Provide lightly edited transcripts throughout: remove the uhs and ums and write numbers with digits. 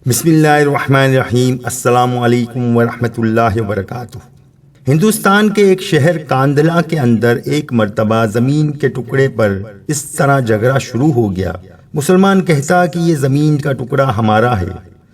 بسم اللہ الرحمن الرحیم۔ السلام علیکم ورحمۃ اللہ وبرکاتہ۔ ہندوستان کے ایک شہر کاندھلا کے اندر ایک مرتبہ زمین کے ٹکڑے پر اس طرح جھگڑا شروع ہو گیا۔ مسلمان کہتا کہ یہ زمین کا ٹکڑا ہمارا ہے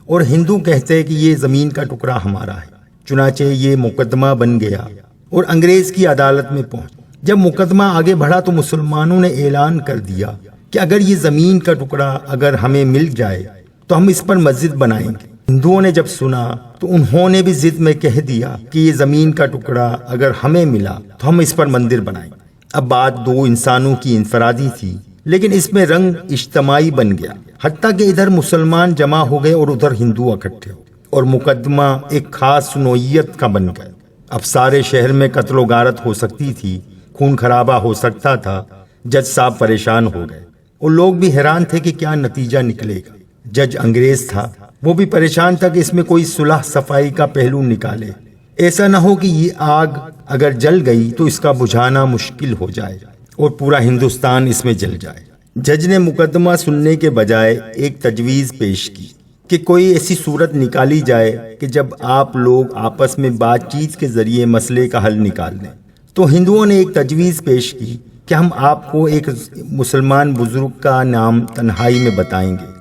اور ہندو کہتے کہ یہ زمین کا ٹکڑا ہمارا ہے۔ چنانچہ یہ مقدمہ بن گیا اور انگریز کی عدالت میں پہنچ۔ جب مقدمہ آگے بڑھا تو مسلمانوں نے اعلان کر دیا کہ اگر یہ زمین کا ٹکڑا اگر ہمیں مل جائے تو ہم اس پر مسجد بنائیں گے۔ ہندوؤں نے جب سنا تو انہوں نے بھی ضد میں کہہ دیا کہ یہ زمین کا ٹکڑا اگر ہمیں ملا تو ہم اس پر مندر بنائیں گے۔ اب بات دو انسانوں کی انفرادی تھی، لیکن اس میں رنگ اجتماعی بن گیا، حتیٰ کہ ادھر مسلمان جمع ہو گئے اور ادھر ہندو اکٹھے ہو گئے، اور مقدمہ ایک خاص نوعیت کا بن گیا۔ اب سارے شہر میں قتل و غارت ہو سکتی تھی، خون خرابہ ہو سکتا تھا۔ جج صاحب پریشان ہو گئے اور لوگ بھی حیران تھے کہ کیا نتیجہ نکلے گا۔ جج انگریز تھا، وہ بھی پریشان تھا کہ اس میں کوئی صلح صفائی کا پہلو نکالے، ایسا نہ ہو کہ یہ آگ اگر جل گئی تو اس کا بجھانا مشکل ہو جائے اور پورا ہندوستان اس میں جل جائے۔ جج نے مقدمہ سننے کے بجائے ایک تجویز پیش کی کہ کوئی ایسی صورت نکالی جائے کہ جب آپ لوگ آپس میں بات چیت کے ذریعے مسئلے کا حل نکال دیں۔ تو ہندوؤں نے ایک تجویز پیش کی کہ ہم آپ کو ایک مسلمان بزرگ کا نام تنہائی میں بتائیں گے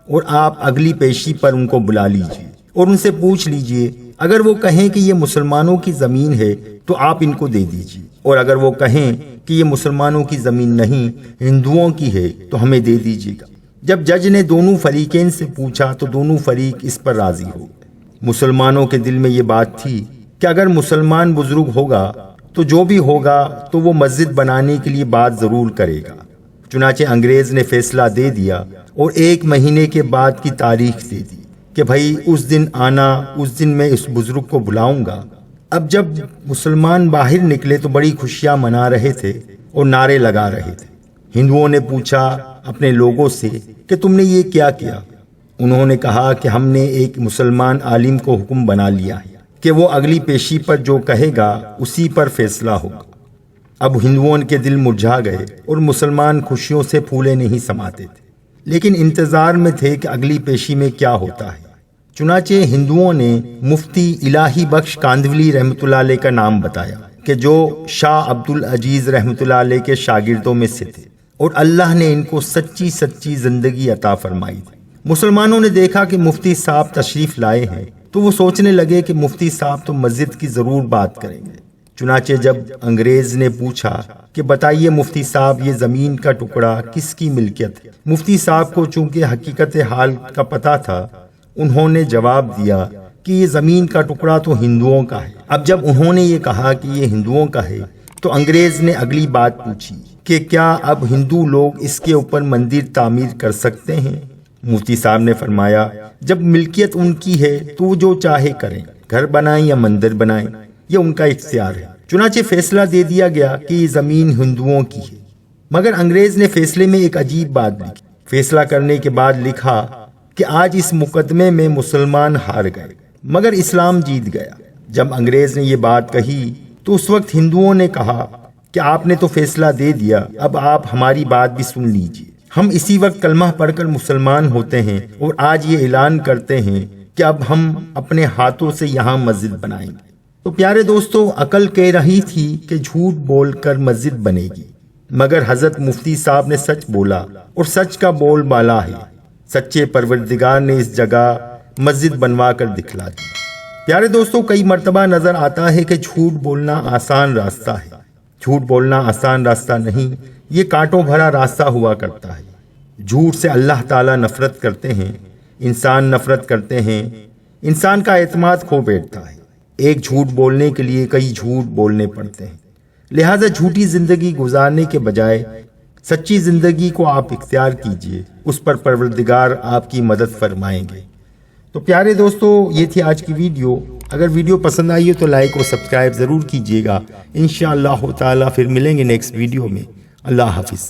اور آپ اگلی پیشی پر ان کو بلا لیجیے اور ان سے پوچھ لیجیے، اگر وہ کہیں کہ یہ مسلمانوں کی زمین ہے تو آپ ان کو دے دیجیے، اور اگر وہ کہیں کہ یہ مسلمانوں کی زمین نہیں ہندوؤں کی ہے تو ہمیں دے دیجیے گا۔ جب جج نے دونوں فریقین سے پوچھا تو دونوں فریق اس پر راضی ہو گئے۔ مسلمانوں کے دل میں یہ بات تھی کہ اگر مسلمان بزرگ ہوگا تو جو بھی ہوگا تو وہ مسجد بنانے کے لیے بات ضرور کرے گا۔ چنانچہ انگریز نے فیصلہ دے دیا اور 1 مہینے کے بعد کی تاریخ دے دی کہ بھائی اس دن آنا، اس دن میں اس بزرگ کو بلاؤں گا۔ اب جب مسلمان باہر نکلے تو بڑی خوشیاں منا رہے تھے اور نعرے لگا رہے تھے۔ ہندوؤں نے پوچھا اپنے لوگوں سے کہ تم نے یہ کیا کیا؟ انہوں نے کہا کہ ہم نے ایک مسلمان عالم کو حکم بنا لیا ہے کہ وہ اگلی پیشی پر جو کہے گا اسی پر فیصلہ ہوگا۔ اب ہندوؤں کے دل مرجھا گئے اور مسلمان خوشیوں سے پھولے نہیں سماتے تھے، لیکن انتظار میں تھے کہ اگلی پیشی میں کیا ہوتا ہے۔ چنانچہ ہندوؤں نے مفتی الہی بخش کاندھولی رحمۃ اللہ علیہ کا نام بتایا کہ جو شاہ عبد العزیز رحمۃ اللہ علیہ کے شاگردوں میں سے تھے، اور اللہ نے ان کو سچی زندگی عطا فرمائی تھی۔ مسلمانوں نے دیکھا کہ مفتی صاحب تشریف لائے ہیں تو وہ سوچنے لگے کہ مفتی صاحب تو مسجد کی ضرور بات کریں گے۔ چنانچہ جب انگریز نے پوچھا کہ بتائیے مفتی صاحب یہ زمین کا ٹکڑا کس کی ملکیت ہے، مفتی صاحب کو چونکہ حقیقت حال کا پتہ تھا، انہوں نے جواب دیا کہ یہ زمین کا ٹکڑا تو ہندوؤں کا ہے۔ اب جب انہوں نے یہ کہا کہ یہ ہندوؤں کا ہے تو انگریز نے اگلی بات پوچھی کہ کیا اب ہندو لوگ اس کے اوپر مندر تعمیر کر سکتے ہیں؟ مفتی صاحب نے فرمایا جب ملکیت ان کی ہے تو وہ جو چاہے کریں، گھر بنائیں یا مندر بنائیں، یہ ان کا اختیار ہے۔ چنانچہ فیصلہ دے دیا گیا کہ یہ زمین ہندوؤں کی ہے، مگر انگریز نے فیصلے میں ایک عجیب بات لکھی۔ فیصلہ کرنے کے بعد لکھا کہ آج اس مقدمے میں مسلمان ہار گئے مگر اسلام جیت گیا۔ جب انگریز نے یہ بات کہی تو اس وقت ہندوؤں نے کہا کہ آپ نے تو فیصلہ دے دیا، اب آپ ہماری بات بھی سن لیجیے۔ ہم اسی وقت کلمہ پڑھ کر مسلمان ہوتے ہیں اور آج یہ اعلان کرتے ہیں کہ اب ہم اپنے ہاتھوں سے یہاں مسجد بنائیں گے۔ تو پیارے دوستو، عقل کہہ رہی تھی کہ جھوٹ بول کر مسجد بنے گی، مگر حضرت مفتی صاحب نے سچ بولا اور سچ کا بول بالا ہے۔ سچے پروردگار نے اس جگہ مسجد بنوا کر دکھلا دی۔ پیارے دوستو، کئی مرتبہ نظر آتا ہے کہ جھوٹ بولنا آسان راستہ ہے۔ جھوٹ بولنا آسان راستہ نہیں، یہ کانٹوں بھرا راستہ ہوا کرتا ہے۔ جھوٹ سے اللہ تعالیٰ نفرت کرتے ہیں، انسان نفرت کرتے ہیں، انسان کا اعتماد کھو بیٹھتا ہے۔ ایک جھوٹ بولنے کے لیے کئی جھوٹ بولنے پڑتے ہیں، لہذا جھوٹی زندگی گزارنے کے بجائے سچی زندگی کو آپ اختیار کیجئے، اس پر پروردگار آپ کی مدد فرمائیں گے۔ تو پیارے دوستو، یہ تھی آج کی ویڈیو۔ اگر ویڈیو پسند آئی ہو تو لائک اور سبسکرائب ضرور کیجئے گا۔ انشاءاللہ تعالیٰ پھر ملیں گے نیکسٹ ویڈیو میں۔ اللہ حافظ۔